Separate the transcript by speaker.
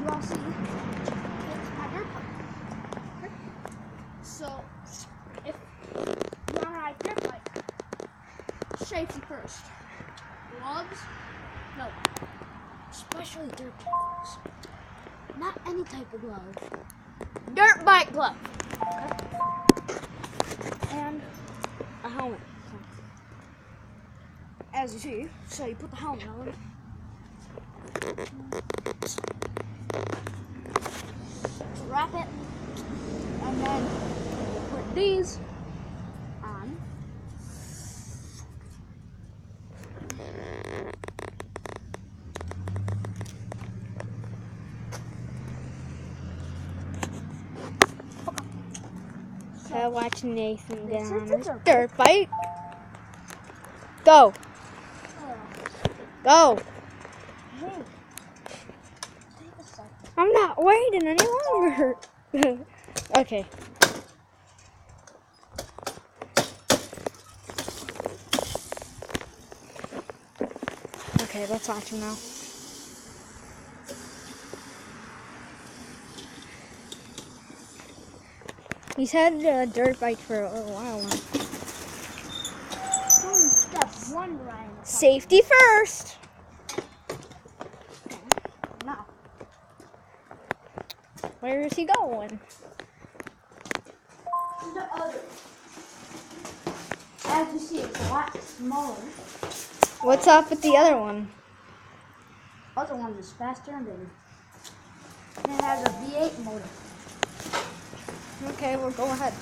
Speaker 1: you all see, it's my dirt bike. Okay. So, if you want to ride dirt bike, safety first. Gloves? No. Especially dirt bike gloves. Not any type of glove. Dirt bike glove. Okay. And a helmet. As you see, so you put the helmet on. Wrap it, and then put these on.
Speaker 2: So watch Nathan get
Speaker 1: This
Speaker 2: on
Speaker 1: is
Speaker 2: his
Speaker 1: a
Speaker 2: dirt bike. Go, go.
Speaker 1: Hey, take a second.
Speaker 2: I'm not waiting any longer. Okay. Okay, let's watch him now. He's had a dirt bike for a little while now.
Speaker 1: It's only step one, Ryan.
Speaker 2: Safety first.
Speaker 1: Now,
Speaker 2: Where is he going?
Speaker 1: the other. As you see, it's a lot smaller.
Speaker 2: What's up with the other one?
Speaker 1: Other one is faster and bigger. And it has a V8 motor.
Speaker 2: Okay, well, go ahead.